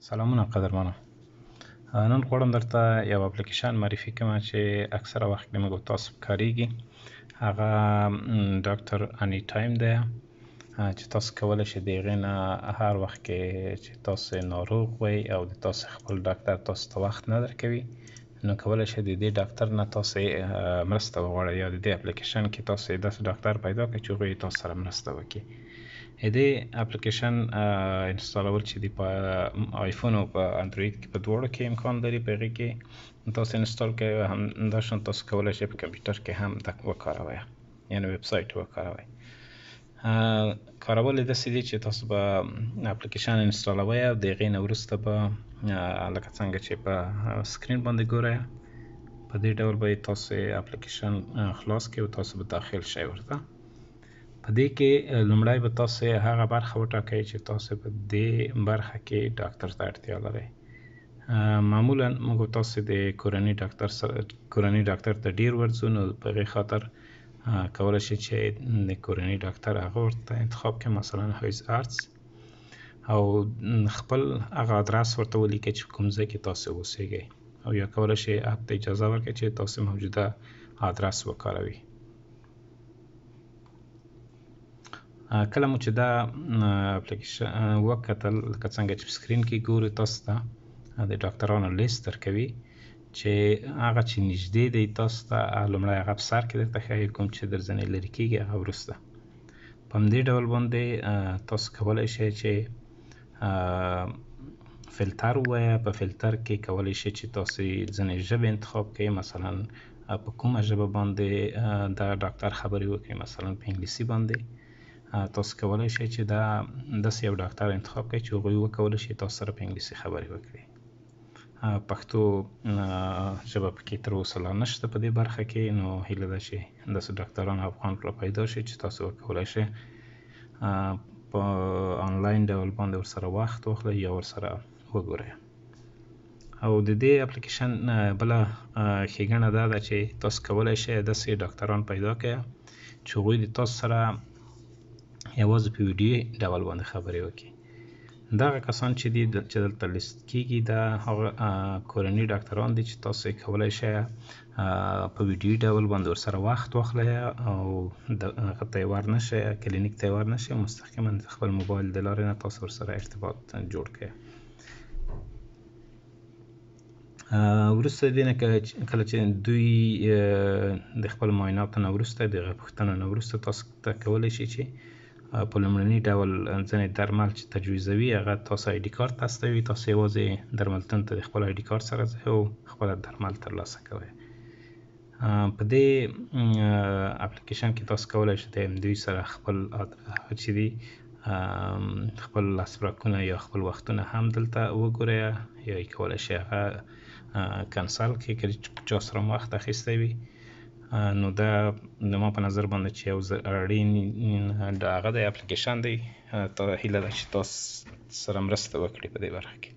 سلامونه قدرمنو. نن غواړم درته یو اپلیکیشن معرفي کړم چې اکثره وخت کې موږ تاسو کاریږي. هغه ډاکټر اني ټایم دی چې تاسو کولی شئ د هغې نه هر وخت کې چې تاسو ناروغ وئ او د تاسو خپل ډاکټر تاسو ته وخت نه درکوي، نو کولی شئ د دې ډاکټر نه تاسو مرسته وغواړئ یا د دې اپلیکیشن کې تاسو داسې ډاکټر پیدا کړئ چې هغوی تاسو سره مرسته وکړي. دې اپلیکیشن انسټالول چې دی په آیفون او په اندروید کې په دواړو کې امکان لري. په هغې کې تاسو انسټال کړئ، همداشان تاسو کولی شئ په کمپیوټر کې هم وکاروئ، یعنې ویب سایټ وکاروئ. کارول یې داسې دی چې تاسو به اپلیکیشن انسټالوئ او د هغې نه وروسته به لکه څنګه چې په سکرین باندې ګورئ، په دې ډول به تاسو اپلیکیشن خلاص کړئ او تاسو به داخل شئ ورته. په دې کې لومړی به تاسو هغه برخه وټاکئ چې تاسو په دې برخه کې ډاکټر ته اړتیا لرئ. معمولا موږ تاسو د کورني ډاکټر ته ډیر ورځو، نو په هغې خاطر کولی شئ چې د کورني ډاکټر هغه ورته انتخاب کړئ، مثلا هایز ارتس، او خپل هغه ادرس ورته ولیکئ چې کوم ځای کې تاسو اوسیږئ، او یا کولی شئ اپ ته اجازه ورکړئ چې تاسو موجوده ادرس وکاروئ. کله مو چې دا اپلیکیشن وکتل، لکه څنګه چې په سکرین کې ګورئ، تاسو ته د ډاکټرانو لیست درکوي چې هغه چې نږدې دی تاسو ته لومړی هغه په سر کې درته ښایي، کوم چې در ځینې لرې کېږي هغه وروسته. په همدې ډول باندې تاسو کولی شئ چې فلټر ووایه. په فلټر کې کولی شئ چې تاسو ځینې ژبې انتخاب کړئ، مثلا په کومه ژبه باندې دا ډاکټر خبرې وکړي، مثلا په انګلیسي باندې. تاسو کولی شئ چې دا داسې یو ډاکټر انتخاب کړئ چې هغوی وکولی شي تاسو سره په انګلیسي خبرې وکړي. پښتو ژبه پکې تر اوسه لا نشته په دې برخه کې، نو هیله ده چې داسې ډاکټران افغان پیدا شي چې تاسو وکولی شئ په آنلاین ډول باندې ورسره وخت واخلئ یا ورسره وګورئ. او د دې اپلیکیشن بله ښېګڼه دا ده چې تاسو کولی شئ داسې ډاکټران پیدا کړئ چې هغوی د تاسو سره یوازې په ویډیو ډول باندې خبرې وکړي. دغه کسان چې دي چې دلته لیست کېږي دا هغه کورني ډاکټران دي چې تاسو کولی شئ په ویډیو ډول باندې ورسره وخت واخلئ او هغه ته یې ور نه شئ، کلینیک ته یې ور نه شئ، مستقیما د خپل موبایل د لارې نه تاسو ورسره ارتباط جوړ کړئ. وروسته د دې نه کله چې دوی د خپل معایناتو نه وروسته، د هغه پوښتنو نه وروسته، تاسو ته کولی شئ چې په لومړني ډول ځینې درمل چې تجویزوي هغه تاسو آی ډي کارت استوي. تاسو یوازې درملتون ته د خپل آی ډي کارت سره ځئ او خپل درمل ترلاسه کوئ. په دې اپلیکیشن کې تاسو کولی شئ د دوی سره خپل چې دي خپل لاسرکونه یا خپل وختونه هم دلته وګورئ، یا یې کولی شئ هغه کنسل کړئ که چا سره مو وخت اخیستی وي. نو دا زما په نظر باندې چې یو اړین هغه د اپلیکیشن دی. هیله ده چې تاسو سره مرسته وکړي په دې برخه کې.